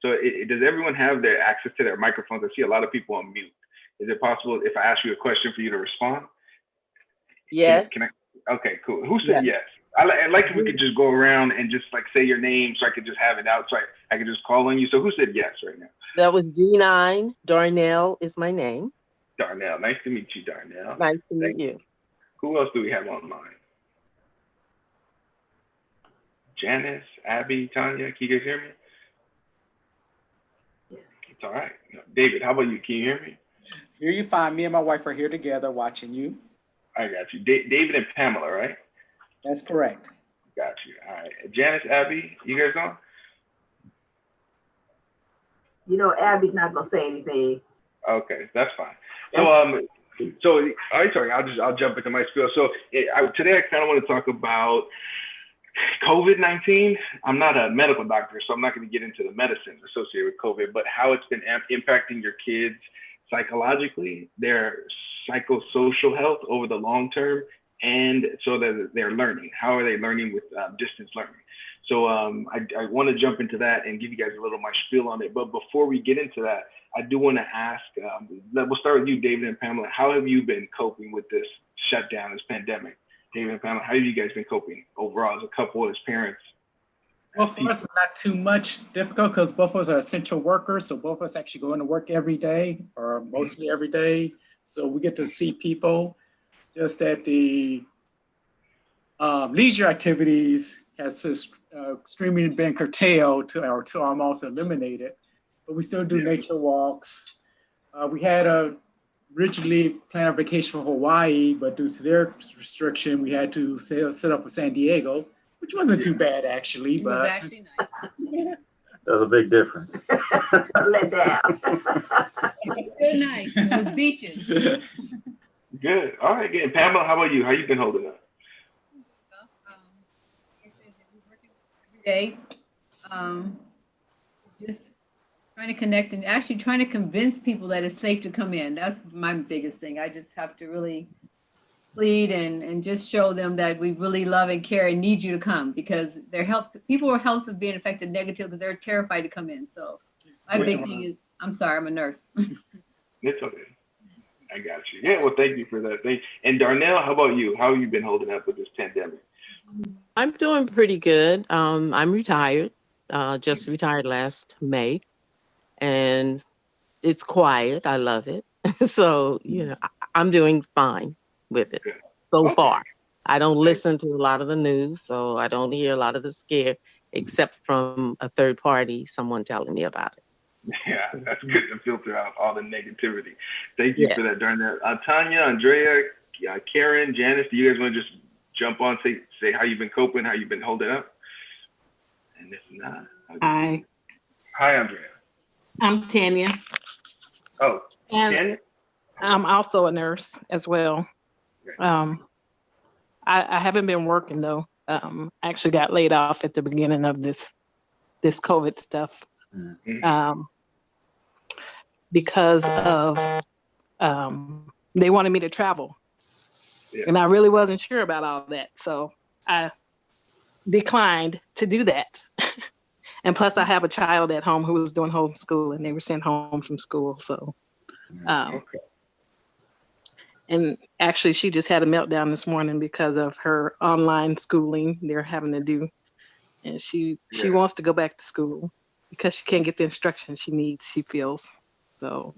So does everyone have their access to their microphones? I see a lot of people on mute. Is it possible if I ask you a question for you to respond? Yes. Can I? Okay, cool. Who Yes. said yes? I'd like if we could just go around and just like say your name so I could just have it out so I could just call on you. So who said yes right now? That was G9. Darnell is my name. Darnell. Nice to meet you, Darnell. Nice to meet Thank you. Who else do we have online? Janice, Abby, Tanya, can you guys hear me? Yes. It's all right. David, how about you? Can you hear me? Here you find me and my wife are here together watching you. I got you. David and Pamela, right? That's correct. Got you. All right. Janice, Abby, you guys on? You know, Abby's not gonna say anything. Okay, that's fine. So all right, sorry, I'll jump into my spiel. So today I kind of want to talk about COVID-19. I'm not a medical doctor, so I'm not going to get into the medicine associated with COVID, but how it's been impacting your kids psychologically, their psychosocial health over the long term, and so that they're learning. How are they learning with distance learning? So I want to jump into that and give you guys a little of my spiel on it. But before we get into that, I do want to ask, we'll start with you, David and Pamela. How have you been coping with this shutdown, this pandemic? David and Pamela, how have you guys been coping overall as a couple, as parents? Well, for us, it's not too much difficult because both of us are essential workers. So both of us actually go into work every day or mostly every day. So we get to see people. Just that the leisure activities has extremely been curtailed to almost eliminated. But we still do nature walks. We had originally planned a vacation for Hawaii, but due to their restriction, we had to set up for San Diego, which wasn't too bad actually. It was actually nice. There's a big difference. Let down. It was still nice. It was beaches. Good. All right. Good. And Pamela, how about you? How you been holding up? Like I said, we're working every day. Just trying to connect and actually trying to convince people that it's safe to come in. That's my biggest thing. I just have to really plead and just show them that we really love and care and need you to come, because their health, people's health is being affected negative because they're terrified to come in. So my big thing is, I'm sorry, I'm a nurse. It's okay. I got you. Yeah, well, thank you for that. And Darnell, how about you? How have you been holding up with this pandemic? I'm doing pretty good. I'm retired, just retired last May, and it's quiet. I love it. So, I'm doing fine with it so far. I don't listen to a lot of the news, so I don't hear a lot of the scare, except from a third party, someone telling me about it. Yeah, that's good to filter out all the negativity. Thank you for that, Darnell. Tanya, Andrea, Karen, Janice, do you guys want to just jump on, say how you've been coping, how you've been holding up? And if not, Hi. Hi, Andrea. I'm Tanya. Oh, and Tanya? I'm also a nurse as well. I haven't been working though. I actually got laid off at the beginning of this COVID stuff. Because of they wanted me to travel, and I really wasn't sure about all that, so I declined to do that. And plus, I have a child at home who was doing homeschooling. They were sent home from school, so. And actually, she just had a meltdown this morning because of her online schooling they're having to do, and she wants to go back to school because she can't get the instruction she needs, she feels. So,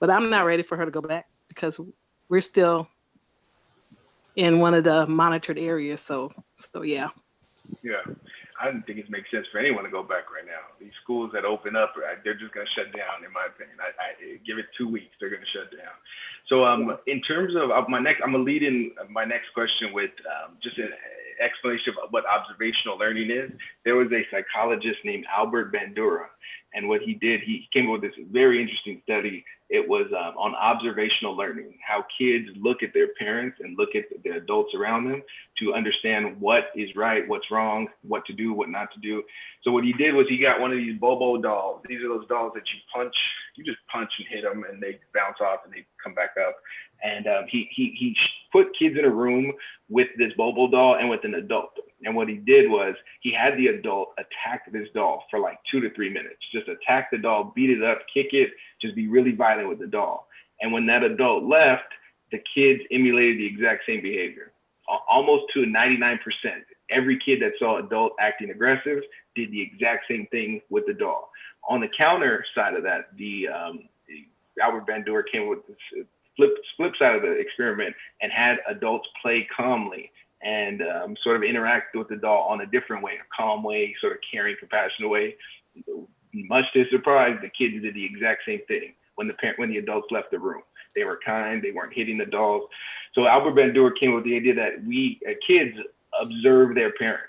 but I'm not ready for her to go back because we're still in one of the monitored areas. So yeah. Yeah, I don't think it makes sense for anyone to go back right now. These schools that open up, they're just going to shut down, in my opinion. I give it 2 weeks, they're going to shut down. So in terms of I'm going to lead in my next question with just an explanation of what observational learning is. There was a psychologist named Albert Bandura, and what he did, he came up with this very interesting study. It was on observational learning, how kids look at their parents and look at the adults around them to understand what is right, what's wrong, what to do, what not to do. So what he did was he got one of these Bobo dolls. These are those dolls that you just punch and hit them and they bounce off and they come back up. And he put kids in a room with this Bobo doll and with an adult. And what he did was he had the adult attack this doll for like 2 to 3 minutes. Just attack the doll, beat it up, kick it, just be really violent with the doll. And when that adult left, the kids emulated the exact same behavior, almost to 99%. Every kid that saw adult acting aggressive did the exact same thing with the doll. On the counter side of that, the Albert Bandura came with this flip side of the experiment and had adults play calmly and sort of interact with the doll on a different way, a calm way, sort of caring, compassionate way. Much to his surprise, the kids did the exact same thing when the adults left the room. They were kind, they weren't hitting the dolls. So Albert Bandura came with the idea that we kids observe their parents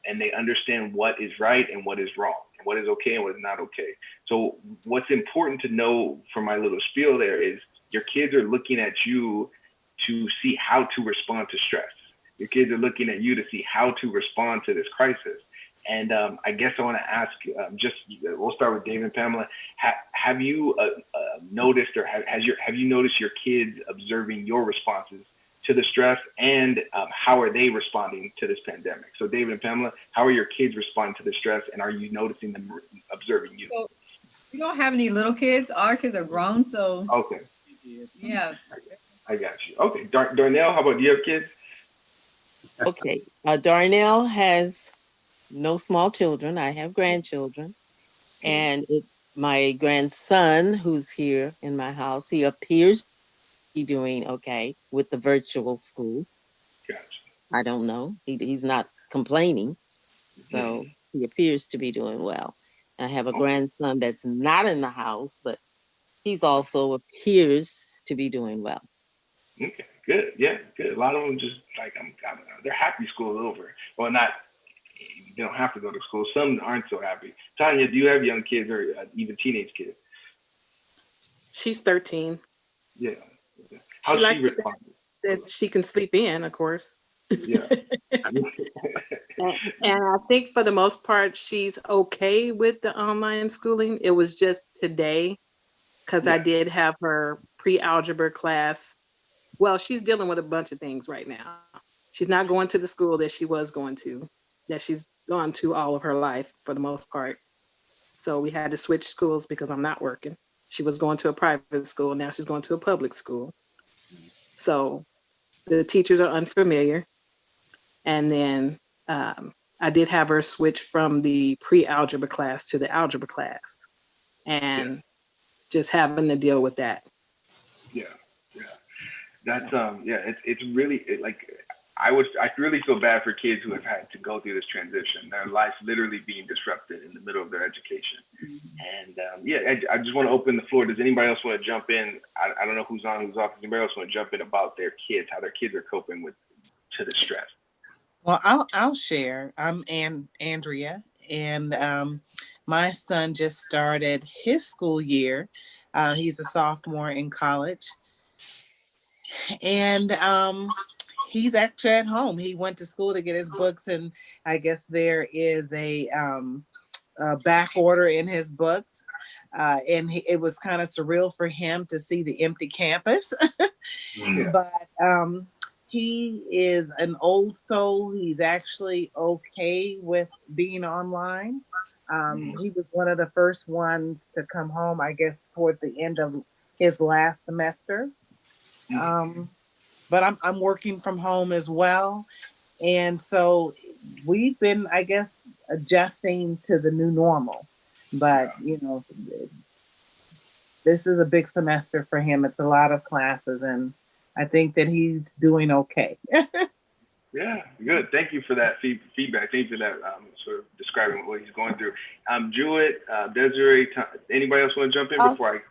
and they understand what is right and what is wrong, and what is okay and what is not okay. So what's important to know from my little spiel there is your kids are looking at you to see how to respond to stress. Your kids are looking at you to see how to respond to this crisis. And I guess I want to ask, we'll start with David and Pamela. Have you noticed, or have you noticed your kids observing your responses to the stress, and how are they responding to this pandemic? So David and Pamela, how are your kids responding to the stress, and are you noticing them observing you? So, we don't have any little kids. Our kids are grown, so. Okay. Yeah. I got you. Okay. Darnell, how about, do you have kids? Okay. Darnell has no small children. I have grandchildren. And my grandson, who's here in my house, he appears to be doing okay with the virtual school. Gotcha. I don't know. He's not complaining. So he appears to be doing well. I have a grandson that's not in the house, but he's also appears to be doing well. Okay, good. Yeah, good. A lot of them just like, they're happy school's over. Well, not, they don't have to go to school. Some aren't so happy. Tanya, do you have young kids or even teenage kids? She's 13. Yeah. How's she responding? That she can sleep in, of course. Yeah. And I think for the most part, she's okay with the online schooling. It was just today, because I did have her pre-algebra class. Well, she's dealing with a bunch of things right now. She's not going to the school that she was going to, that she's gone to all of her life for the most part. So we had to switch schools because I'm not working. She was going to a private school. Now she's going to a public school. So the teachers are unfamiliar. And then I did have her switch from the pre-algebra class to the algebra class, and just having to deal with that. Yeah. That's it's really I really feel bad for kids who have had to go through this transition. Their life literally being disrupted in the middle of their education. And I just want to open the floor. Does anybody else want to jump in? I don't know who's on, who's off. Does anybody else want to jump in about their kids, how their kids are coping to the stress? Well, I'll share. I'm Andrea, and my son just started his school year. He's a sophomore in college, and he's actually at home. He went to school to get his books, and I guess there is a back order in his books. And it was kind of surreal for him to see the empty campus. But he is an old soul. He's actually okay with being online. He was one of the first ones to come home, I guess, toward the end of his last semester. But I'm working from home as well. And so we've been, I guess, adjusting to the new normal. But, this is a big semester for him. It's a lot of classes, and I think that he's doing okay. Yeah, good. Thank you for that feedback. Thank you for that sort of describing what he's going through. Jewett, Desiree, anybody else want to jump in before I?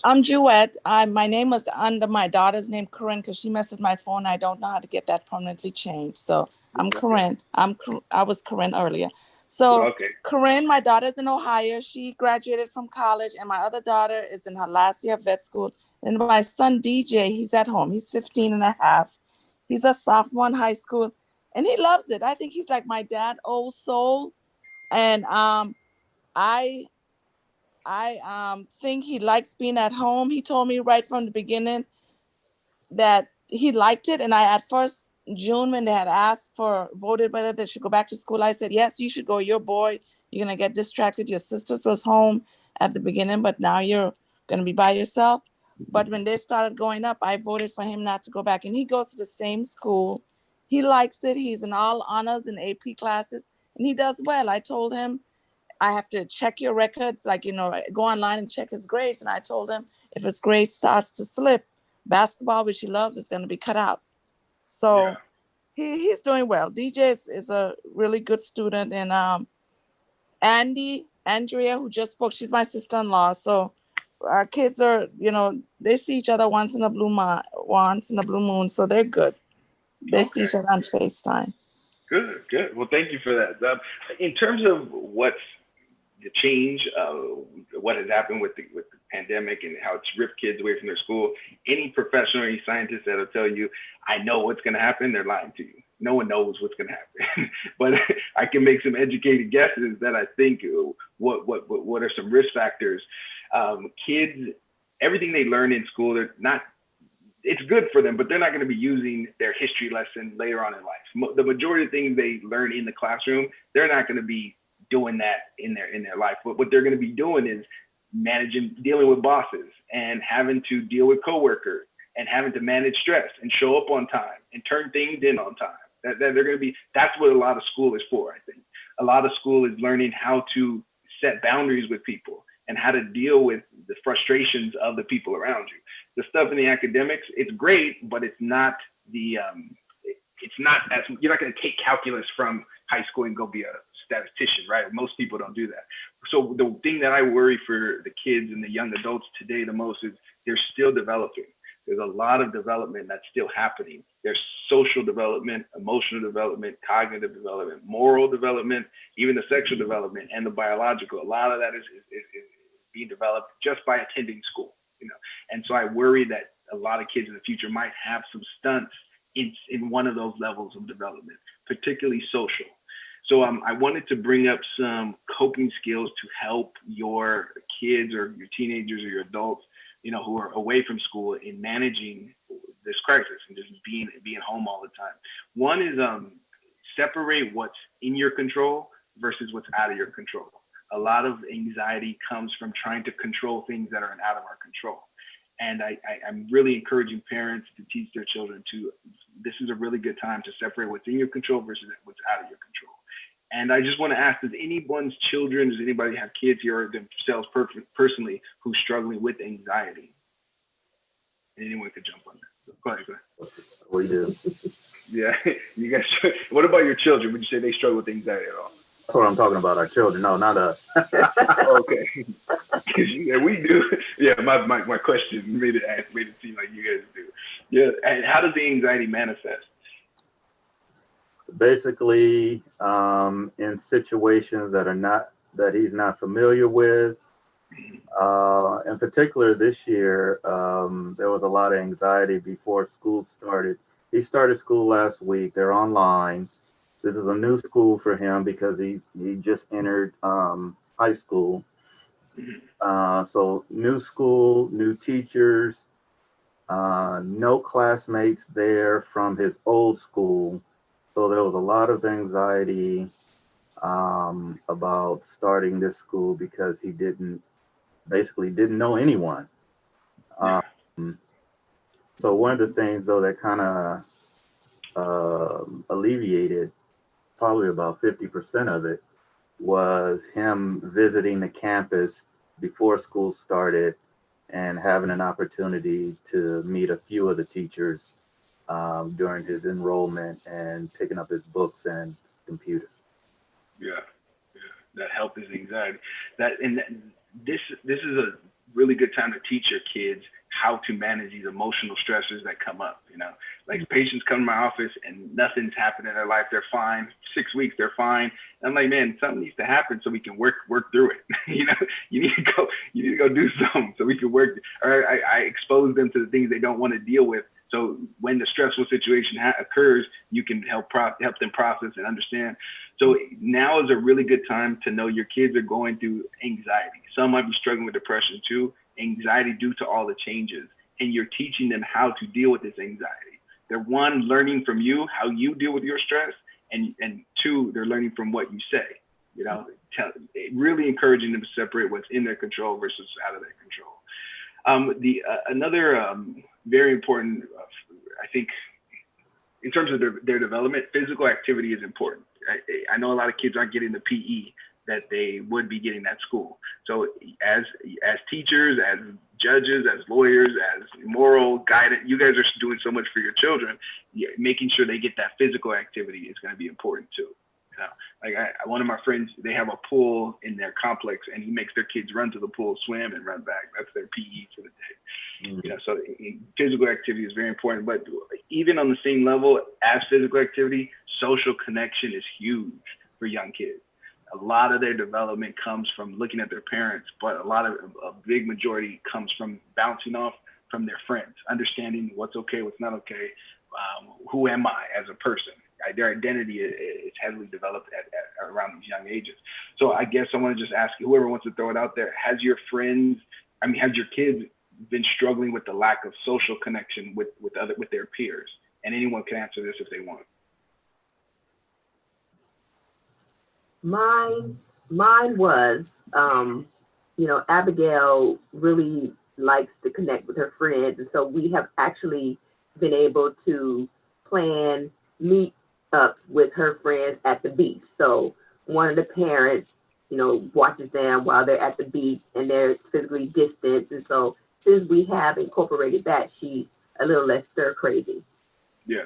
I'm Jewett. My name was under my daughter's name, Corinne, because she messed with my phone. I don't know how to get that permanently changed. So I'm Corinne. I was Corinne earlier. So Corinne, my daughter's in Ohio. She graduated from college, and my other daughter is in her last year of vet school. And my son, DJ, he's at home. He's 15 and a half. He's a sophomore in high school, and he loves it. I think he's like my dad, old soul. And I think he likes being at home. He told me right from the beginning, that he liked it. And I, at first, June, when they had voted whether they should go back to school, I said, yes, you should go. Your boy, you're going to get distracted. Your sisters was home at the beginning, but now you're going to be by yourself. But when they started going up, I voted for him not to go back. And he goes to the same school. He likes it. He's in all honors and AP classes, and he does well. I told him, I have to check your records, like, go online and check his grades. And I told him, if his grade starts to slip, basketball, which he loves, is going to be cut out. So he's doing well. DJ is a really good student. And Andrea, who just spoke, she's my sister-in-law. So our kids are, they see each other once in a blue moon. So they're good. They see each other on FaceTime. Good. Well, thank you for that. In terms of what's the change, what has happened with the pandemic and how it's ripped kids away from their school, any professional, any scientist that'll tell you, I know what's going to happen, they're lying to you. No one knows what's going to happen. But I can make some educated guesses that I think what are some risk factors. Kids, everything they learn in school, they're not, it's good for them, but they're not going to be using their history lesson later on in life. The majority of things they learn in the classroom, they're not going to be doing that in their life. But what they're going to be doing is dealing with bosses and having to deal with coworkers and having to manage stress and show up on time and turn things in on time. That's what a lot of school is for, I think. A lot of school is learning how to set boundaries with people and how to deal with the frustrations of the people around you. The stuff in the academics, it's great, but it's not you're not going to take calculus from high school and go be a statistician, right? Most people don't do that. So the thing that I worry for the kids and the young adults today the most is they're still developing. There's a lot of development that's still happening. There's social development, emotional development, cognitive development, moral development, even the sexual development and the biological. A lot of that is being developed just by attending school, And so I worry that a lot of kids in the future might have some stunts in one of those levels of development, particularly social. So I wanted to bring up some coping skills to help your kids or your teenagers or your adults, who are away from school in managing this crisis and just being home all the time. One is separate what's in your control versus what's out of your control. A lot of anxiety comes from trying to control things that are out of our control. And I'm really encouraging parents to teach their children this is a really good time to separate what's in your control versus what's out of your control. And I just want to ask, does anybody have kids here or themselves personally who's struggling with anxiety? And anyone could jump on that. Go ahead. We do. Yeah, you guys. What about your children? Would you say they struggle with anxiety at all? That's what I'm talking about, our children. No, not us. Okay. Yeah, we do. Yeah, my question made it seem like you guys do. Yeah, and how does the anxiety manifest? Basically, in situations that he's not familiar with. In particular, this year, there was a lot of anxiety before school started. He started school last week. They're online. This is a new school for him because he just entered high school. So new school, new teachers, no classmates there from his old school. So there was a lot of anxiety about starting this school because he didn't know anyone. So one of the things, though, that kind of alleviated probably about 50% of it was him visiting the campus before school started and having an opportunity to meet a few of the teachers during his enrollment and picking up his books and computer. Yeah, that helped his anxiety. This is a really good time to teach your kids how to manage these emotional stressors that come up. Like patients come to my office and nothing's happened in their life. They're fine. 6 weeks, they're fine. And I'm like, man, something needs to happen so we can work through it. You need to go do something so we can work. Or I expose them to the things they don't want to deal with. So when the stressful situation occurs, you can help them process and understand. So now is a really good time to know your kids are going through anxiety. Some might be struggling with depression too, anxiety due to all the changes. and you're teaching them how to deal with this anxiety. They're one, learning from you, how you deal with your stress, and two, they're learning from what you say, you know, really encouraging them to separate what's in their control versus out of their control. Another very important, I think, in terms of their development, physical activity is important. I know a lot of kids aren't getting the PE that they would be getting at school. So as teachers, as judges, as lawyers, as moral guidance, you guys are doing so much for your children. Making sure they get that physical activity is going to be important too. You know, like one of my friends, they have a pool in their complex, and he makes their kids run to the pool, swim, and run back. That's their PE for the day. You know, so physical activity is very important. But even on the same level as physical activity, social connection is huge for young kids. A lot of their development comes from looking at their parents, but a big majority comes from bouncing off from their friends, understanding what's okay, what's not okay, who am I as a person. Their identity is heavily developed at around these young ages. So I guess I want to just ask whoever wants to throw it out there, has your kids been struggling with the lack of social connection with their peers? And anyone can answer this if they want. Mine was, you know, Abigail really likes to connect with her friends. And so we have actually been able to plan meetups with her friends at the beach. So one of the parents, you know, watches them while they're at the beach and they're physically distanced. And so since we have incorporated that, she's a little less stir crazy. Yeah.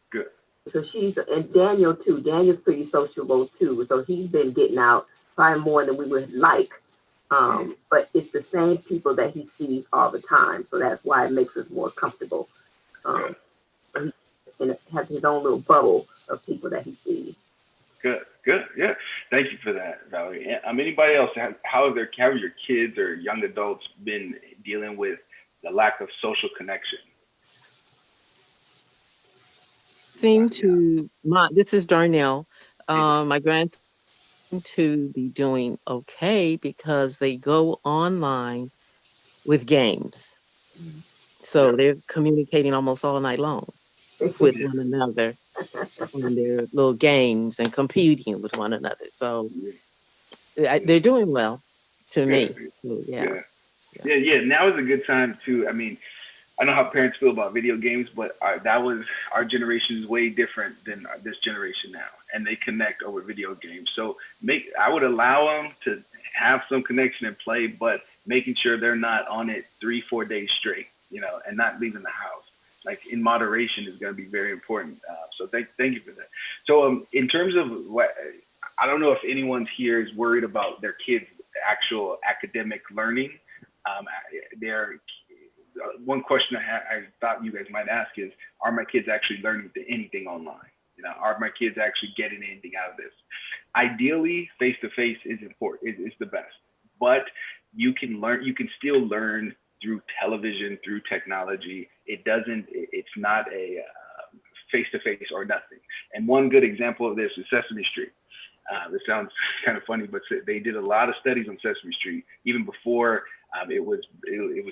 Good. So and Daniel too. Daniel's pretty sociable too. So he's been getting out probably more than we would like. But it's the same people that he sees all the time. So that's why it makes us more comfortable. And has his own little bubble of people that he sees. Good. Yeah. Thank you for that, Valerie. Anybody else, how have your kids or young adults been dealing with the lack of social connection? This is Darnell. My grandson to be doing okay because they go online with games. So they're communicating almost all night long with one another on their little games and competing with one another. So they're doing well to me. So, yeah. Now is a good time to, I know how parents feel about video games, but our generation is way different than this generation now, and they connect over video games. So I would allow them to have some connection and play, but making sure they're not on it 3-4 days straight, and not leaving the house. Like in moderation is going to be very important. So thank you for that. So in terms of I don't know if anyone here is worried about their kids' actual academic learning. One question I thought you guys might ask is, are my kids actually learning anything online? Are my kids actually getting anything out of this? Ideally, face-to-face is important, is the best, but you can still learn through television, through technology. It's not a face-to-face or nothing. And one good example of this is Sesame Street. This sounds kind of funny, but they did a lot of studies on Sesame Street even before it was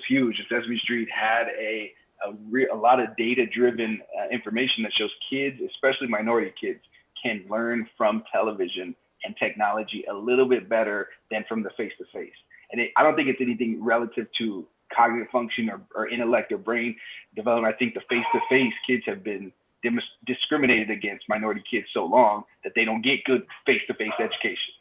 huge. Sesame Street had a lot of data-driven information that shows kids, especially minority kids, can learn from television and technology a little bit better than from the face-to-face. And I don't think it's anything relative to cognitive function or intellect or brain development. I think the face-to-face kids have been discriminated against, minority kids, so long that they don't get good face-to-face education.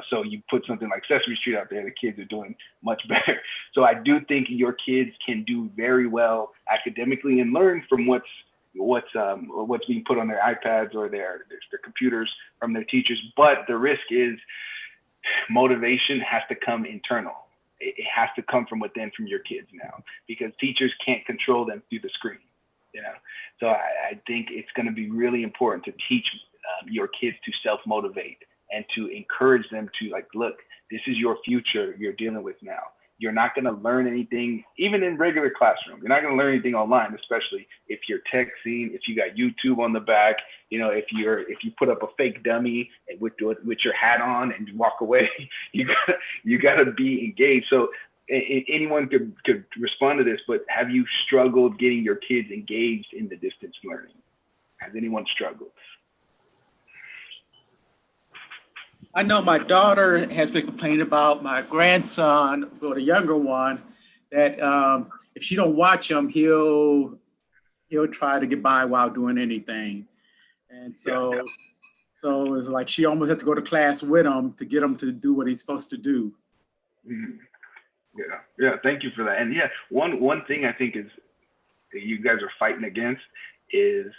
So you put something like Sesame Street out there, the kids are doing much better. So I do think your kids can do very well academically and learn from what's being put on their iPads or their computers from their teachers. But the risk is motivation has to come internal. It has to come from within, from your kids now, because teachers can't control them through the screen. So I think it's going to be really important to teach your kids to self-motivate and to encourage them to look, this is your future you're dealing with now. You're not going to learn anything, even in regular classroom. You're not going to learn anything online, especially if you're texting, if you got YouTube on the back, if you put up a fake dummy with your hat on and walk away, you gotta be engaged. So anyone could respond to this, but have you struggled getting your kids engaged in the distance learning? Has anyone struggled? I know my daughter has been complaining about my grandson, or the younger one, that if she don't watch him, he'll try to get by while doing anything. And so it's like she almost had to go to class with him to get him to do what he's supposed to do. Mm-hmm. Yeah, thank you for that. And one thing I think is that you guys are fighting against is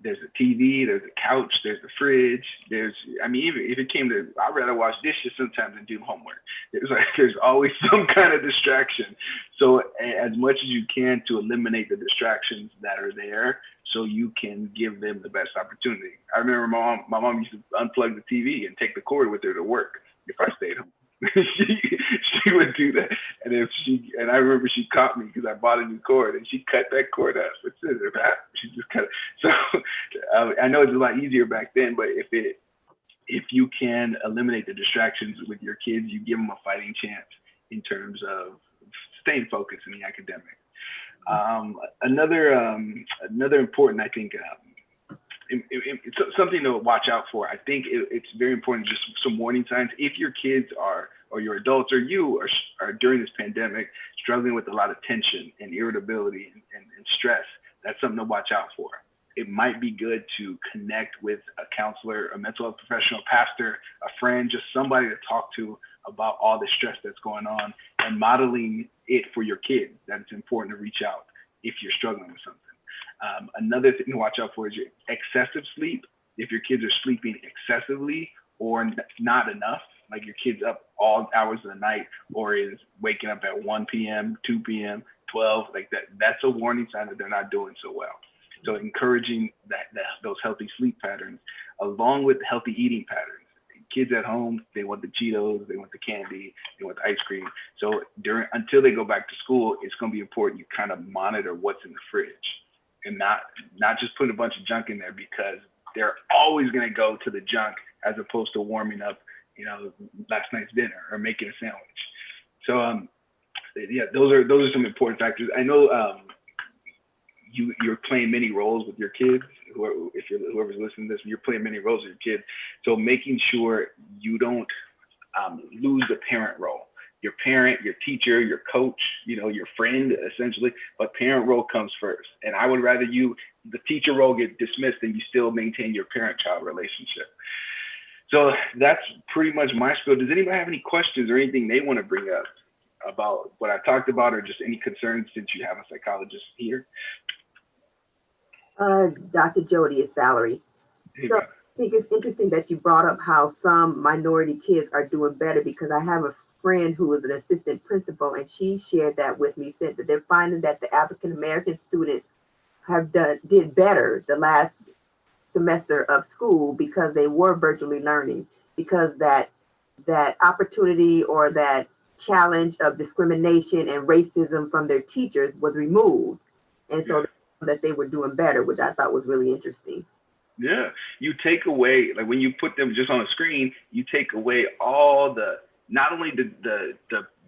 there's a TV, there's a couch, there's the fridge, even if it came to, I'd rather wash dishes sometimes than do homework. There's always some kind of distraction. So as much as you can to eliminate the distractions that are there so you can give them the best opportunity. I remember my mom used to unplug the TV and take the cord with her to work if I stayed home. she would do that, and I remember she caught me because I bought a new cord and she cut that cord up with scissors. She just cut it. So I know it's a lot easier back then, but if you can eliminate the distractions with your kids, you give them a fighting chance in terms of staying focused in the academic. Another important, I think, it's something to watch out for. I think it's very important, just some warning signs. If your kids or your adults or you are during this pandemic struggling with a lot of tension and irritability and stress, that's something to watch out for. It might be good to connect with a counselor, a mental health professional, pastor, a friend, just somebody to talk to about all the stress that's going on, and modeling it for your kids, that it's important to reach out if you're struggling with something. Another thing to watch out for is your excessive sleep. If your kids are sleeping excessively or not enough, like your kid's up all hours of the night or is waking up at 1 p.m., 2 p.m., 12, like that's a warning sign that they're not doing so well. So encouraging those healthy sleep patterns along with healthy eating patterns. Kids at home, they want the Cheetos, they want the candy, they want the ice cream. So until they go back to school, it's going to be important you kind of monitor what's in the fridge. And not just put a bunch of junk in there, because they're always going to go to the junk as opposed to warming up, last night's dinner or making a sandwich. So those are some important factors. I know you're playing many roles with your kids. Whoever's listening to this, you're playing many roles with your kids. So making sure you don't lose the parent role. Your parent, your teacher, your coach, your friend, essentially, but parent role comes first. And I would rather the teacher role get dismissed and you still maintain your parent-child relationship. So that's pretty much my spiel. Does anybody have any questions or anything they want to bring up about what I talked about, or just any concerns since you have a psychologist here? Dr. Jody, it's Valerie. So I think it's interesting that you brought up how some minority kids are doing better, because I have a friend who is an assistant principal, and she shared that with me, said that they're finding that the African-American students did better the last semester of school because they were virtually learning, because that opportunity or that challenge of discrimination and racism from their teachers was removed. And so that they were doing better, which I thought was really interesting. Yeah, you take away, like when you put them just on a screen, you take away all not only the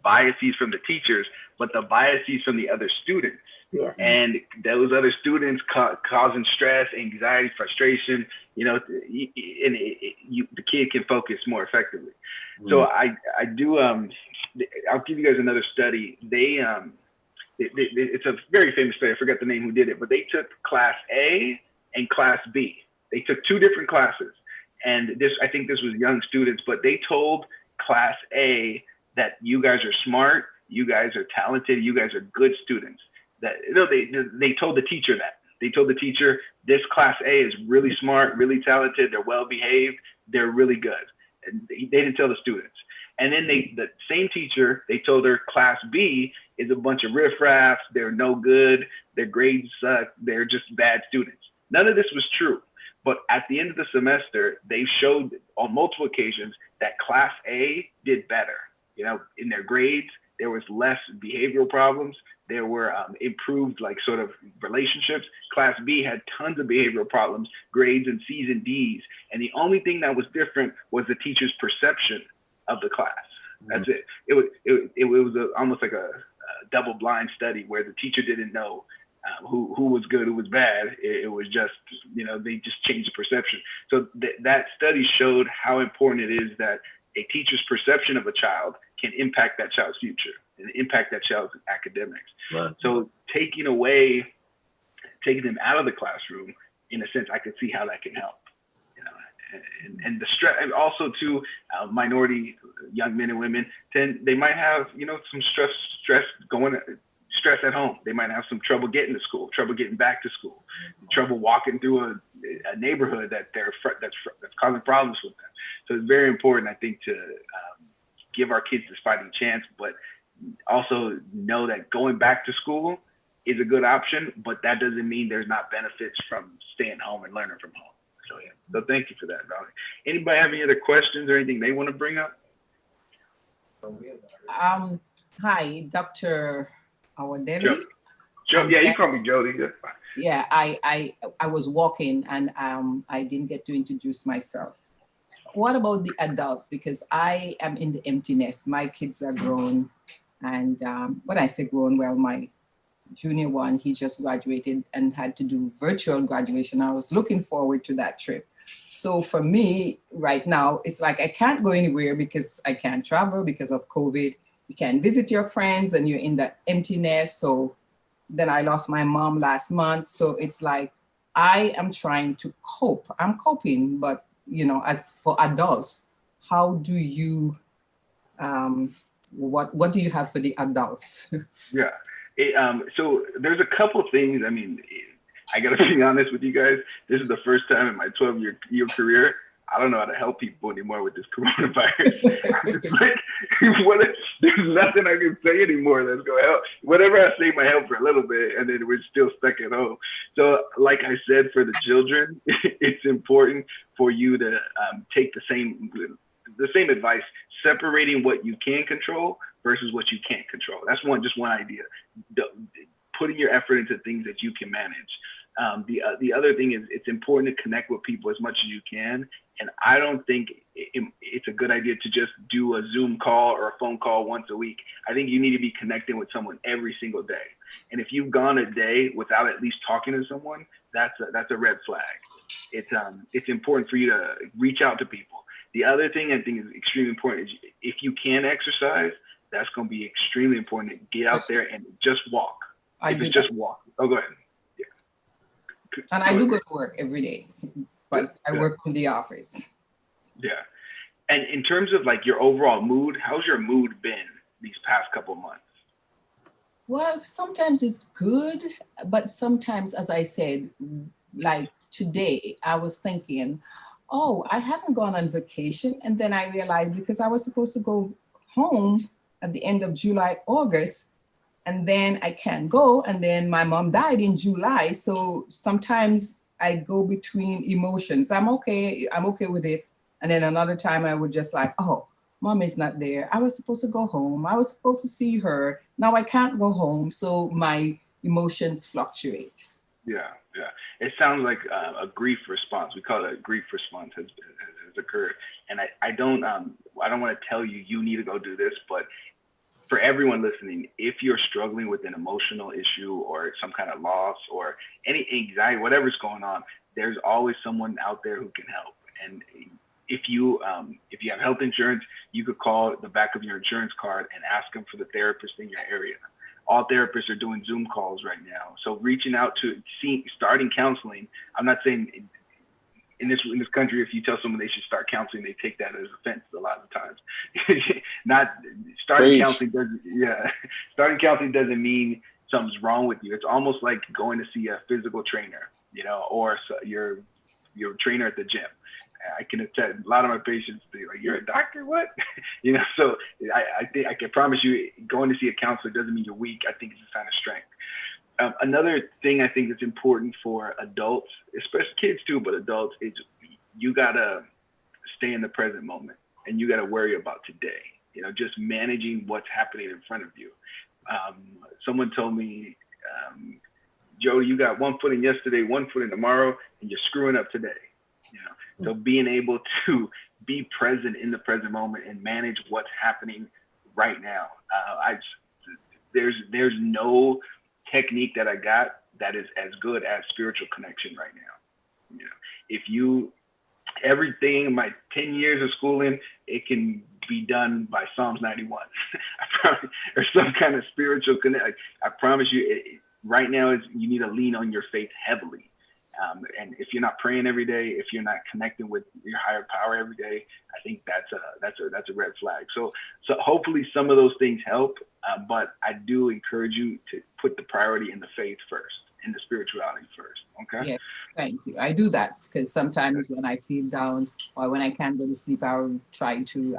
biases from the teachers, but the biases from the other students. Yeah. And those other students causing stress, anxiety, frustration, the kid can focus more effectively. Mm-hmm. So I do, I'll give you guys another study. It's a very famous study. I forgot the name who did it, but they took class A and class B. They took two different classes. And I think this was young students, but they told class A that you guys are smart, you guys are talented, you guys are good students. They told the teacher that. They told the teacher, this class A is really smart, really talented, they're well behaved, they're really good. And they didn't tell the students. And then the same teacher, they told her class B is a bunch of riffraffs, they're no good, their grades suck, they're just bad students. None of this was true. But at the end of the semester, they showed on multiple occasions that class A did better. In their grades, there was less behavioral problems. There were improved sort of relationships. Class B had tons of behavioral problems, grades and C's and D's. And the only thing that was different was the teacher's perception of the class. That's it. It was almost like a double blind study where the teacher didn't know who was good, who was bad. It was just, they just changed the perception. So that study showed how important it is that a teacher's perception of a child can impact that child's future and impact that child's academics. Right. So taking them out of the classroom, in a sense, I could see how that can help. And the stress, and also to minority young men and women, they might have, some stress at home. They might have some trouble getting to school, trouble getting back to school, trouble walking through a neighborhood that's causing problems with them. So it's very important, I think, to give our kids this fighting chance, but also know that going back to school is a good option, but that doesn't mean there's not benefits from staying home and learning from home. So yeah, so thank you for that, Valerie. Anybody have any other questions or anything they want to bring up? Hi, Dr. Awadeli. Joe, yeah, you call me Jody. That's fine. Yeah, I was walking and I didn't get to introduce myself. What about the adults? Because I am in the empty nest. My kids are grown, and when I say grown, well, my junior one, he just graduated and had to do virtual graduation. I was looking forward to that trip. So for me right now, it's like I can't go anywhere because I can't travel because of COVID. You can't visit your friends and you're in that emptiness. So then I lost my mom last month. So it's like, I am trying to cope. I'm coping, but as for adults, how do you, what do you have for the adults? Yeah. So there's a couple of things. I mean, I got to be honest with you guys. This is the first time in my 12-year career, I don't know how to help people anymore with this coronavirus. There's nothing I can say anymore that's going to help. Whatever I say might help for a little bit, and then we're still stuck at home. So like I said, for the children, it's important for you to take the same advice, separating what you can control versus what you can't control. That's just one idea. Putting your effort into things that you can manage. The other thing is it's important to connect with people as much as you can. And I don't think it's a good idea to just do a Zoom call or a phone call once a week. I think you need to be connecting with someone every single day. And if you've gone a day without at least talking to someone, that's a red flag. It's important for you to reach out to people. The other thing I think is extremely important is if you can exercise, that's going to be extremely important to get out there and just walk. Just walk. Oh, go ahead. Yeah. And I do go to work every day, but I work in the office. Yeah. And in terms of like your overall mood, how's your mood been these past couple of months? Well, sometimes it's good, but sometimes, as I said, like today, I was thinking, oh, I haven't gone on vacation. And then I realized because I was supposed to go home at the end of July, August, and then I can't go. And then my mom died in July. So sometimes I go between emotions. I'm okay with it. And then another time I would just like, oh, mom is not there. I was supposed to go home. I was supposed to see her. Now I can't go home. So my emotions fluctuate. Yeah. It sounds like a grief response. We call it a grief response has occurred. And I don't want to tell you need to go do this, but for everyone listening, if you're struggling with an emotional issue or some kind of loss or any anxiety, whatever's going on, there's always someone out there who can help. And if you have health insurance, you could call the back of your insurance card and ask them for the therapist in your area. All therapists are doing Zoom calls right now. So reaching out to starting counseling, I'm not saying in this country, if you tell someone they should start counseling, they take that as offense a lot of times. Starting counseling doesn't mean something's wrong with you. It's almost like going to see a physical trainer, or your trainer at the gym. I can attest, a lot of my patients be like, "You're a doctor? What?" So I think I can promise you, going to see a counselor doesn't mean you're weak. I think it's a sign of strength. Another thing I think that's important for adults, especially kids too, but adults, is you gotta stay in the present moment and you gotta worry about today. Just managing what's happening in front of you. Someone told me, Jody, you got 1 foot in yesterday, 1 foot in tomorrow, and you're screwing up today. So being able to be present in the present moment and manage what's happening right now. There's no technique that I got that is as good as spiritual connection right now. You know, if you, everything in my 10 years of schooling, it can be done by Psalms 91. Or some kind of spiritual connect. I promise you, right now you need to lean on your faith heavily. And if you're not praying every day, if you're not connecting with your higher power every day, I think that's a red flag. So hopefully some of those things help. But I do encourage you to put the priority in the faith first, in the spirituality first. Okay. Yeah, thank you. I do that because sometimes when I feel down or when I can't go to sleep, I'll try to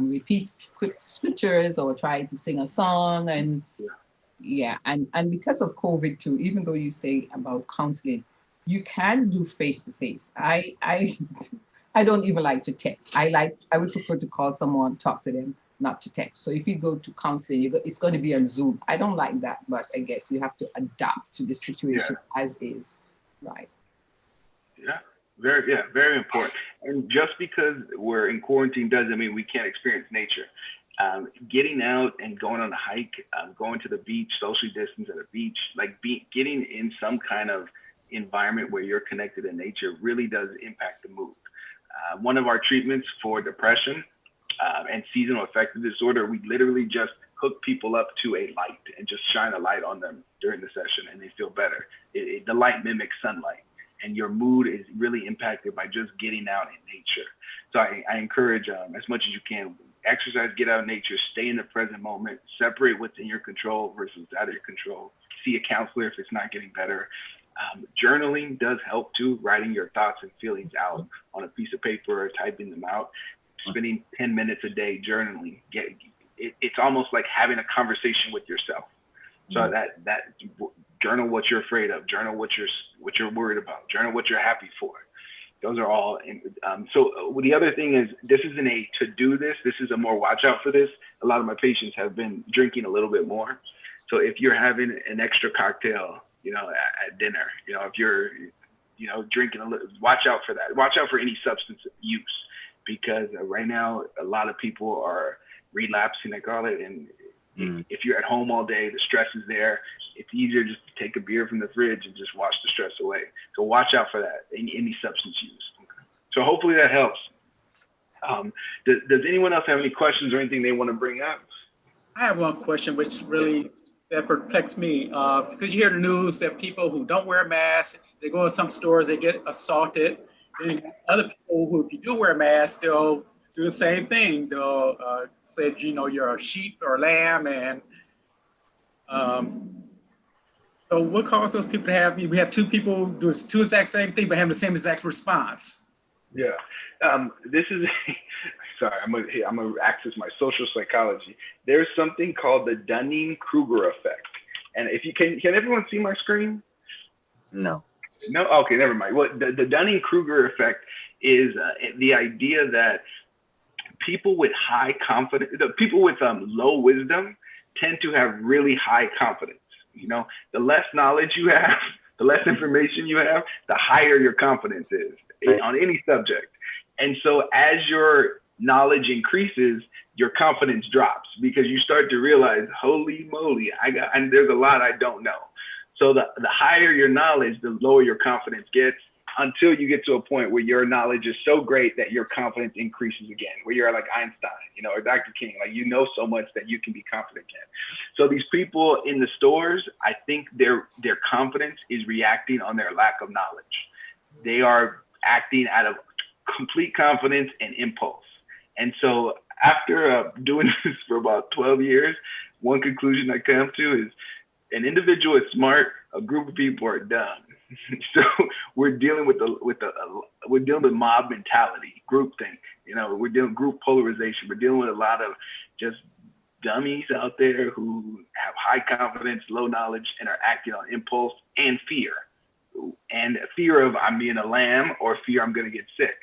repeat quick scriptures or try to sing a song. And yeah, and because of COVID too, even though you say about counseling, you can do face-to-face. I don't even like to text. I would prefer to call someone, talk to them, not to text. So if you go to counseling, it's going to be on Zoom. I don't like that, but I guess you have to adapt to the situation as is, right? Yeah, very important. And just because we're in quarantine doesn't mean we can't experience nature. Getting out and going on a hike, going to the beach, socially distanced at a beach, getting in some kind of environment where you're connected to nature really does impact the mood. One of our treatments for depression and seasonal affective disorder, we literally just hook people up to a light and just shine a light on them during the session and they feel better. The light mimics sunlight and your mood is really impacted by just getting out in nature. So I encourage as much as you can, exercise, get out of nature, stay in the present moment, separate what's in your control versus out of your control. See a counselor if it's not getting better. Journaling does help too, writing your thoughts and feelings out on a piece of paper or typing them out. Spending 10 minutes a day journaling, it's almost like having a conversation with yourself. So that journal what you're afraid of, journal what you're worried about, journal what you're happy for. Those are all. So the other thing is, this isn't a to do this. This is a more watch out for this. A lot of my patients have been drinking a little bit more. So if you're having an extra cocktail, at dinner, if you're, drinking a little, watch out for that. Watch out for any substance use, because right now a lot of people are relapsing, I call it. And if you're at home all day, the stress is there. It's easier just to take a beer from the fridge and just wash the stress away. So watch out for that, any substance use. Okay. So hopefully that helps. Does anyone else have any questions or anything they want to bring up? I have one question which really that perplexed me, because you hear the news that people who don't wear masks, they go in some stores, they get assaulted. And other people who, if you do wear a mask, they'll do the same thing. They'll say, you're a sheep or a lamb. And so what causes those people to have, we have two people do two exact same thing, but have the same exact response? Yeah, this is, sorry, I'm gonna access my social psychology. There's something called the Dunning-Kruger effect. And if you can everyone see my screen? No. No? Okay, never mind. Well, the Dunning-Kruger effect is the idea that people with high confidence, people with low wisdom tend to have really high confidence. The less knowledge you have, the less information you have, the higher your confidence is on any subject. And so as your knowledge increases, your confidence drops because you start to realize, holy moly, and there's a lot I don't know. So the higher your knowledge, the lower your confidence gets, until you get to a point where your knowledge is so great that your confidence increases again, where you're like Einstein, or Dr. King, so much that you can be confident again. So these people in the stores, I think their confidence is reacting on their lack of knowledge. They are acting out of complete confidence and impulse. And so after doing this for about 12 years, one conclusion I come to is an individual is smart, a group of people are dumb. So we're dealing with mob mentality, groupthink. We're dealing with group polarization. We're dealing with a lot of just dummies out there who have high confidence, low knowledge, and are acting on impulse and fear. And fear of I'm being a lamb, or fear I'm going to get sick.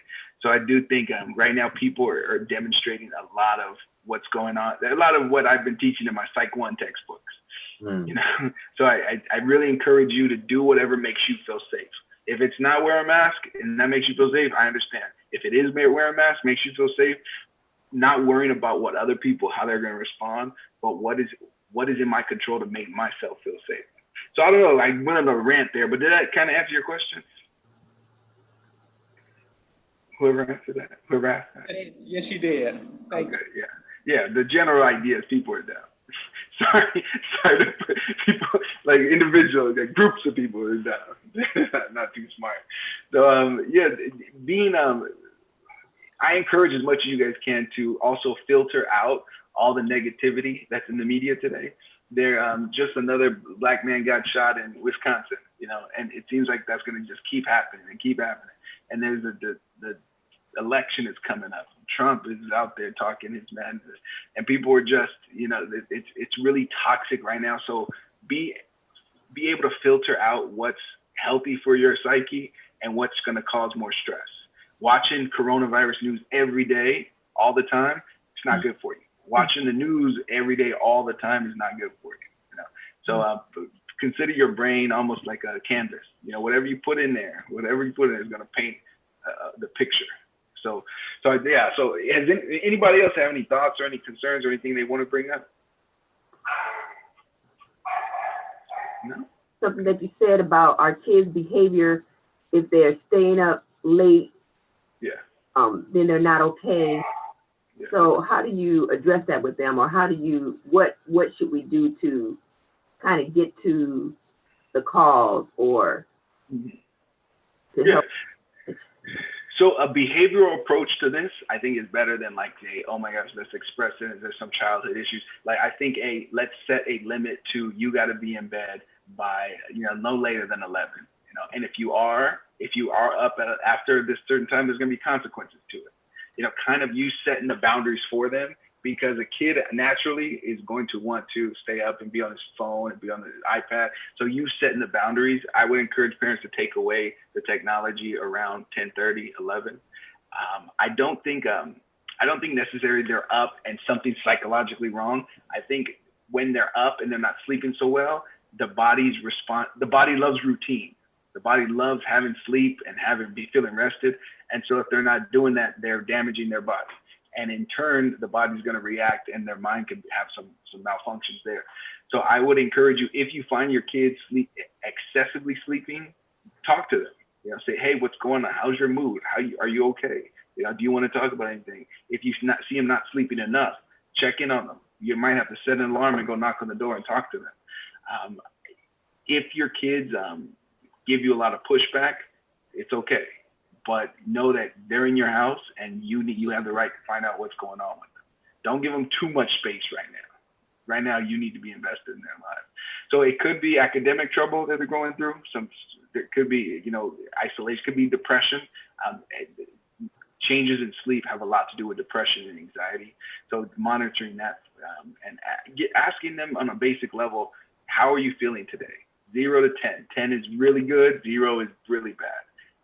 So I do think right now people are demonstrating a lot of what's going on, a lot of what I've been teaching in my Psych 1 textbooks. So I really encourage you to do whatever makes you feel safe. If it's not wear a mask and that makes you feel safe, I understand. If it is wearing a mask, makes you feel safe, not worrying about what other people, how they're going to respond, but what is in my control to make myself feel safe. So I don't know, I went on a rant there, but did that kind of answer your question? Whoever answered that, whoever asked that. Yes, you did. Okay, yeah. The general idea is people are down. sorry to put people, like individuals, like groups of people are down. Not too smart. So being I encourage as much as you guys can to also filter out all the negativity that's in the media today. There, just another black man got shot in Wisconsin, and it seems like that's going to just keep happening. And there's the election is coming up. Trump is out there talking his madness, and people are just, it's really toxic right now. So be able to filter out what's healthy for your psyche and what's going to cause more stress. Watching coronavirus news every day, all the time, it's not good for you. Watching the news every day, all the time is not good for you. So consider your brain almost like a canvas. Whatever you put in there is going to paint the picture. So has anybody else have any thoughts or any concerns or anything they want to bring up? No? Something that you said about our kids' behavior, if they're staying up late, then they're not okay. Yeah. So how do you address that with them, or what should we do to kind of get to the cause or to help? So a behavioral approach to this, I think, is better than like, oh my gosh, let's express it. There's some childhood issues. Like, I think let's set a limit to, you got to be in bed by, no later than 11. And if you are up after this certain time, there's going to be consequences to it. Kind of you setting the boundaries for them, because a kid naturally is going to want to stay up and be on his phone and be on the iPad. So you setting the boundaries, I would encourage parents to take away the technology around 10:30, 11. I don't think necessarily they're up and something's psychologically wrong. I think when they're up and they're not sleeping so well, the body loves routine. The body loves having sleep and feeling rested. And so if they're not doing that, they're damaging their body. And in turn, the body's going to react and their mind can have some malfunctions there. So I would encourage you, if you find your kids excessively sleeping, talk to them. Say, hey, what's going on? How's your mood? Are you okay? Do you want to talk about anything? If you see them not sleeping enough, check in on them. You might have to set an alarm and go knock on the door and talk to them. If your kids give you a lot of pushback, it's okay. But know that they're in your house and you have the right to find out what's going on with them. Don't give them too much space right now. Right now, you need to be invested in their lives. So it could be academic trouble that they're going through. There could be, isolation, could be depression. Changes in sleep have a lot to do with depression and anxiety. So monitoring that and asking them on a basic level, how are you feeling today? 0 to 10. 10 is really good. 0 is really bad.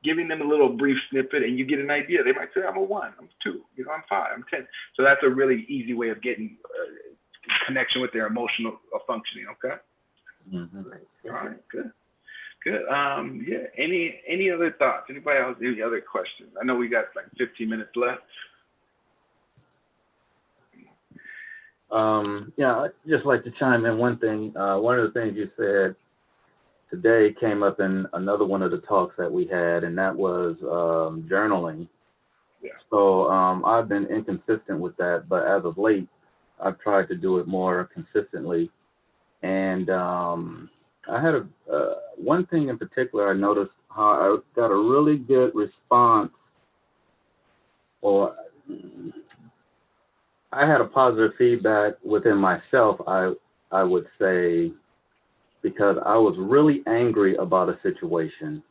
Giving them a little brief snippet and you get an idea. They might say, I'm a 1, I'm 2, I'm 5, I'm 10. So that's a really easy way of getting connection with their emotional functioning, okay? Mm-hmm. All right, good. Any other thoughts? Anybody else, any other questions? I know we got like 15 minutes left. I'd just like to chime in one thing. One of the things you said today came up in another one of the talks that we had, and that was journaling. Yeah. So I've been inconsistent with that, but as of late, I've tried to do it more consistently. And I had one thing in particular, I noticed how I got a really good response, or I had a positive feedback within myself, I would say, because I was really angry about a situation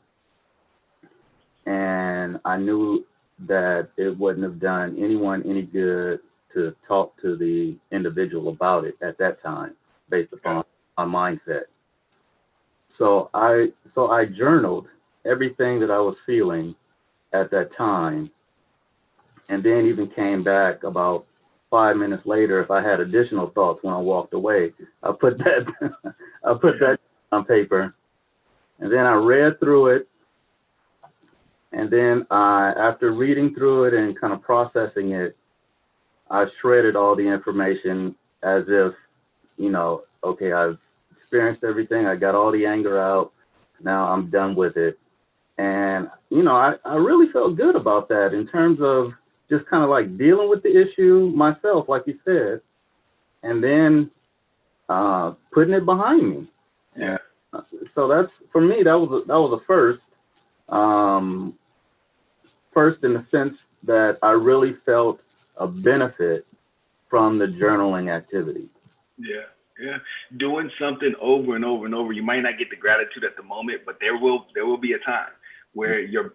and I knew that it wouldn't have done anyone any good to talk to the individual about it at that time based upon my mindset. So I journaled everything that I was feeling at that time, and then even came back about 5 minutes later. If I had additional thoughts when I walked away, I put that on paper, and then I read through it, And then after reading through it and kind of processing it, I shredded all the information as if, okay, I've experienced everything. I got all the anger out. Now I'm done with it. And, I really felt good about that in terms of just kind of like dealing with the issue myself, like you said, and then putting it behind me. Yeah. And so that's, for me, that was a first. First in the sense that I really felt a benefit from the journaling activity. Yeah. Doing something over and over and over. You might not get the gratitude at the moment, but there will be a time where you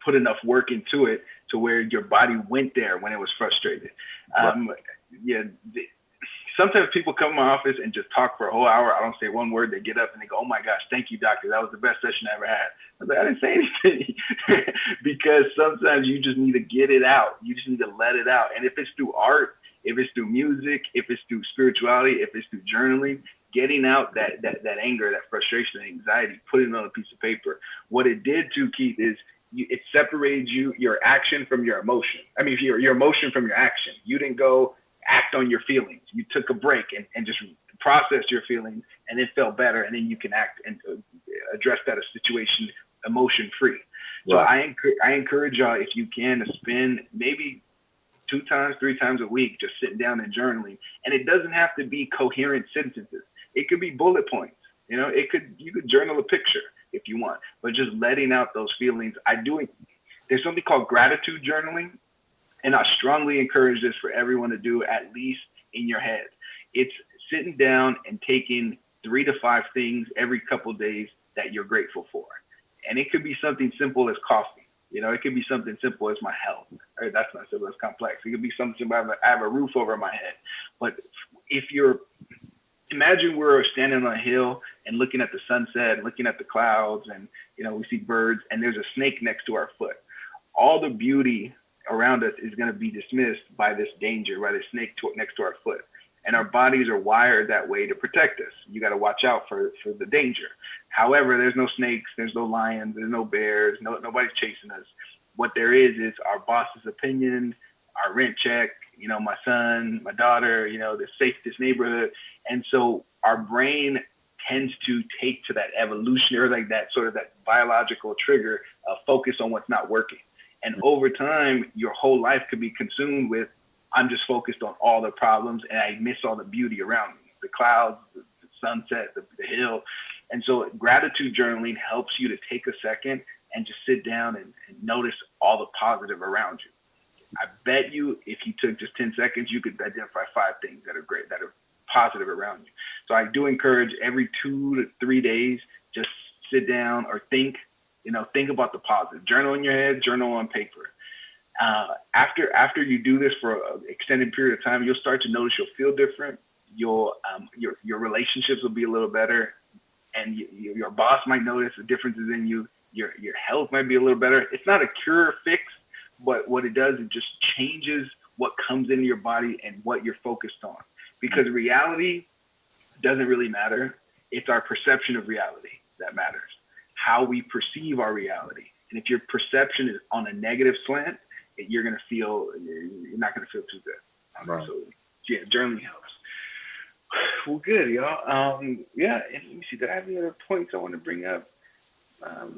put enough work into it to where your body went there when it was frustrated. Sometimes people come in my office and just talk for a whole hour. I don't say one word. They get up and they go, "Oh my gosh, thank you, doctor. That was the best session I ever had." I was like, I didn't say anything because sometimes you just need to get it out. You just need to let it out. And if it's through art, if it's through music, if it's through spirituality, if it's through journaling, getting out that anger, that frustration, that anxiety, putting it on a piece of paper. What it did to Keith is it separated your action from your emotion. I mean, your emotion from your action. You didn't go act on your feelings. You took a break and just processed your feelings, and it felt better. And then you can act and address that situation emotion free. So I encourage y'all, if you can, to spend maybe 2 times, 3 times a week just sitting down and journaling. And it doesn't have to be coherent sentences. It could be bullet points. You could journal a picture if you want, but just letting out those feelings. There's something called gratitude journaling. And I strongly encourage this for everyone to do, at least in your head. It's sitting down and taking 3 to 5 things every couple of days that you're grateful for. And it could be something simple as coffee. It could be something simple as my health. Right? That's not simple, it's complex. It could be something simple, I have a roof over my head. But imagine we're standing on a hill and looking at the sunset, and looking at the clouds, and we see birds, and there's a snake next to our foot. All the beauty around us is going to be dismissed by this danger, by this snake next to our foot. And our bodies are wired that way to protect us. You got to watch out for the danger. However, there's no snakes, there's no lions, there's no bears, nobody's chasing us. What there is our boss's opinion, our rent check, my son, my daughter, this neighborhood. And so our brain tends to take to that evolutionary, like that sort of that biological trigger of focus on what's not working. And over time, your whole life could be consumed with, I'm just focused on all the problems and I miss all the beauty around me, the clouds, the sunset, the hill. And so gratitude journaling helps you to take a second and just sit down and notice all the positive around you. I bet you if you took just 10 seconds, you could identify 5 things that are great, that are positive around you. So I do encourage every 2 to 3 days, just sit down or think about the positive. Journal in your head, journal on paper. After you do this for an extended period of time, you'll start to notice you'll feel different. Your relationships will be a little better, and your boss might notice the differences in you. Your health might be a little better. It's not a cure or fix, but what it does, it just changes what comes into your body and what you're focused on. Because reality doesn't really matter. It's our perception of reality that matters. How we perceive our reality. And if your perception is on a negative slant, you're not going to feel too good. Right. So yeah, journaling helps. Well, good, y'all. And let me see, did I have any other points I want to bring up?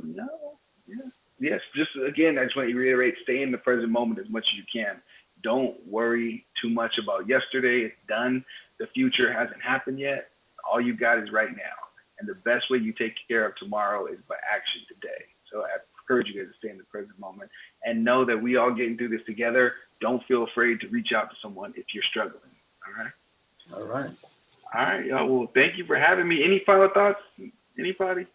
No. Yeah. Yes, just again, I just want to reiterate, stay in the present moment as much as you can. Don't worry too much about yesterday. It's done. The future hasn't happened yet. All you got is right now. And the best way you take care of tomorrow is by action today. So I encourage you guys to stay in the present moment and know that we all getting through this together. Don't feel afraid to reach out to someone if you're struggling. All right. All right. All right, y'all. Well, thank you for having me. Any final thoughts? Anybody?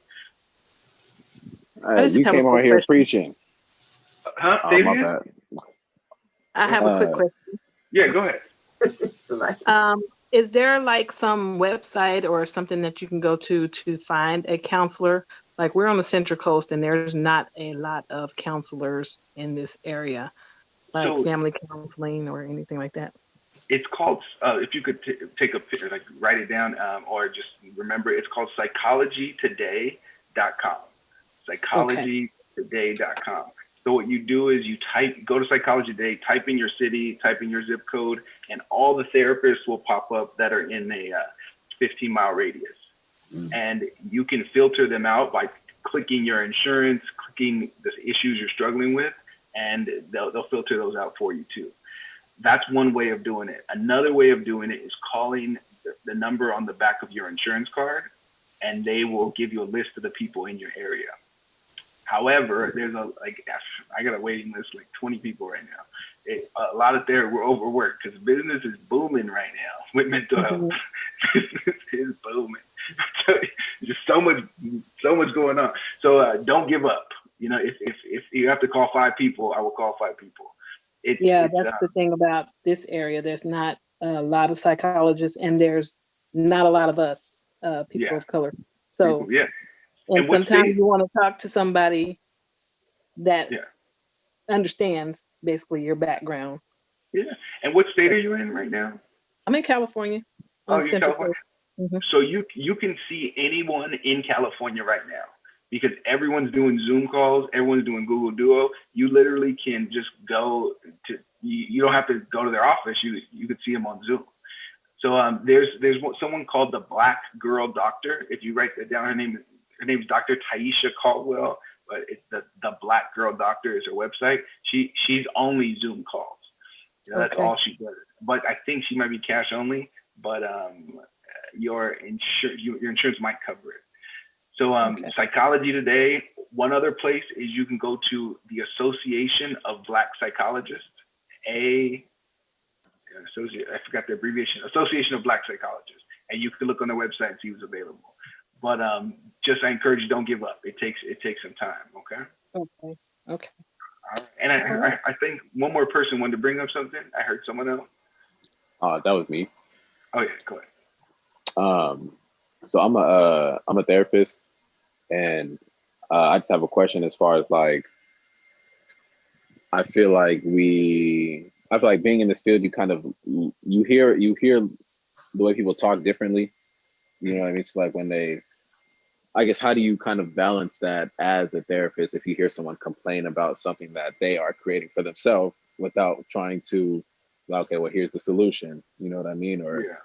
You came on here preaching. Huh? Oh, my bad. I have a quick question. Yeah, go ahead. Is there like some website or something that you can go to find a counselor? Like we're on the Central Coast and there's not a lot of counselors in this area, like family counseling or anything like that. It's called, if you could take a picture, like write it down or just remember, it's called psychologytoday.com. Psychology, psychologytoday.com. So what you do is you go to Psychology Today, type in your city, type in your zip code, and all the therapists will pop up that are in a 15-mile radius. And you can filter them out by clicking your insurance, clicking the issues you're struggling with, and they'll filter those out for you too. That's one way of doing it. Another way of doing it is calling the number on the back of your insurance card, and they will give you a list of the people in your area. However, there's I got a waiting list, like 20 people right now. A lot of we're overworked because business is booming right now with mental health. Business is booming. Just so much going on. So don't give up. You know, if you have to call 5 people, I will call 5 people. That's the thing about this area. There's not a lot of psychologists, and there's not a lot of us, people of color. So and sometimes you want to talk to somebody that understands basically your background. Yeah. And what state are you in right now? I'm in California. You're California. So you can see anyone in California right now because everyone's doing Zoom calls, everyone's doing Google Duo. You literally can just go to, you don't have to go to their office. You could see them on Zoom. So there's someone called the Black Girl Doctor. If you write that down, her name is Dr. Taisha Caldwell, but it's the Black Girl Doctor is her website. She's only Zoom calls. You know, that's all she does. But I think she might be cash only, but your insurance might cover it. So Psychology Today, one other place is you can go to the Association of Black Psychologists, I forgot the abbreviation, Association of Black Psychologists, and you can look on their website and see who's available. But I encourage you, don't give up. It takes some time, okay? Okay. All right. And I think one more person wanted to bring up something. I heard someone else. That was me. Oh yeah, go ahead. So I'm a therapist, and I just have a question as far as like, I feel like being in this field, you hear the way people talk differently. You know what I mean? It's like how do you kind of balance that as a therapist if you hear someone complain about something that they are creating for themselves without trying to, okay, well, here's the solution. You know what I mean? Or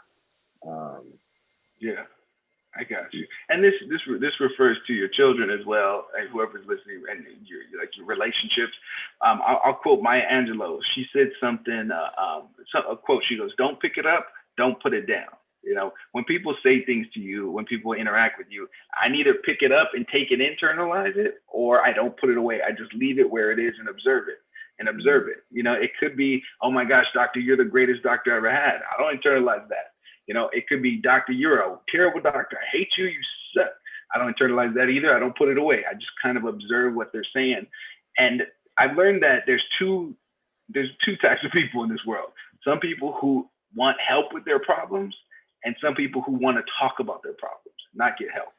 I got you. And this refers to your children as well, and whoever's listening, and your relationships. I'll quote Maya Angelou. She said something. A quote. She goes, "Don't pick it up. Don't put it down." You know, when people say things to you, when people interact with you, I need to pick it up and take it, internalize it, or I don't put it away. I just leave it where it is and observe it. You know, it could be, oh my gosh, doctor, you're the greatest doctor I ever had. I don't internalize that. You know, it could be, doctor, you're a terrible doctor. I hate you. You suck. I don't internalize that either. I don't put it away. I just kind of observe what they're saying. And I've learned that there's two types of people in this world. Some people who want help with their problems, and some people who want to talk about their problems, not get help.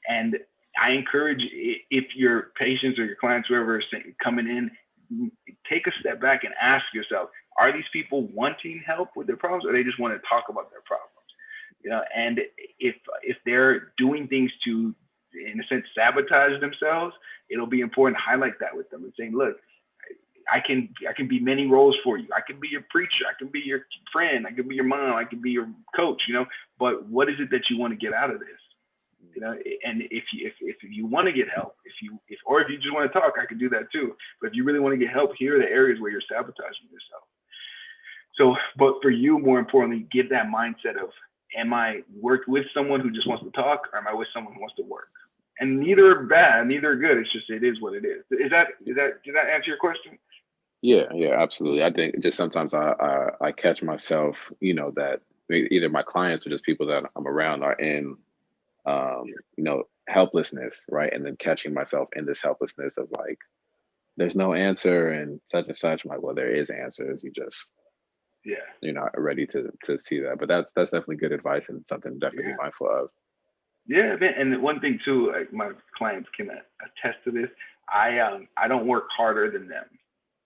And I encourage, if your patients or your clients, whoever is coming in, take a step back and ask yourself, are these people wanting help with their problems, or they just want to talk about their problems? You know, and if they're doing things to, in a sense, sabotage themselves, it'll be important to highlight that with them and saying, look, I can be many roles for you. I can be your preacher. I can be your friend. I can be your mom. I can be your coach, you know, but what is it that you want to get out of this? You know, and if you want to get help, if you just want to talk, I can do that too. But if you really want to get help, here are the areas where you're sabotaging yourself. So, but for you, more importantly, get that mindset of, am I work with someone who just wants to talk, or am I with someone who wants to work? And neither are bad, neither are good. It's just, it is what it is. Did that answer your question? Yeah, absolutely. I think just sometimes I catch myself, you know, that either my clients or just people that I'm around are in, you know, helplessness, right? And then catching myself in this helplessness of like, there's no answer and such. I'm like, well, there is answers. You just, you're not ready to see that. But that's definitely good advice and something to definitely be mindful of. Yeah, and one thing too, like my clients can attest to this. I don't work harder than them.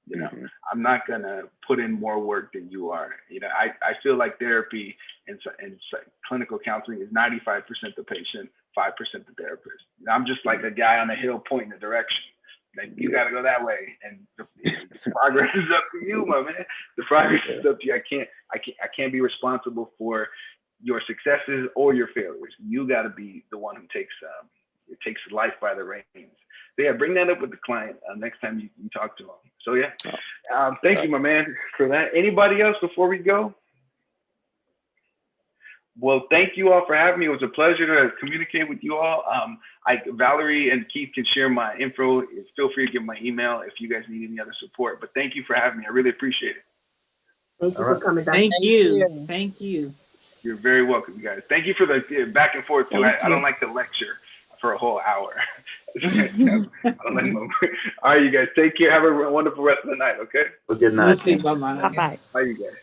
You know, I'm not gonna put in more work than you are. You know, I feel like therapy and clinical counseling is 95% the patient, 5% the therapist. You know, I'm just like a guy on a hill pointing the direction. Like, you got to go that way, and the progress is up to you, my man. The progress is up to you. I can't be responsible for your successes or your failures. You got to be the one who takes life by the reins. So yeah, bring that up with the client next time you talk to them. So yeah, thank you, my man, for that. Anybody else before we go? Well, thank you all for having me. It was a pleasure to communicate with you all. Valerie and Keith can share my info. Feel free to give my email if you guys need any other support. But thank you for having me. I really appreciate it. Thank you for coming. Thank you. Thank you. You're very welcome, you guys. Thank you for the back and forth too. I don't like to lecture for a whole hour. I don't like all right, you guys. Take care. Have a wonderful rest of the night. Okay. Well, good night. Bye-bye. Bye-bye. Bye, you guys.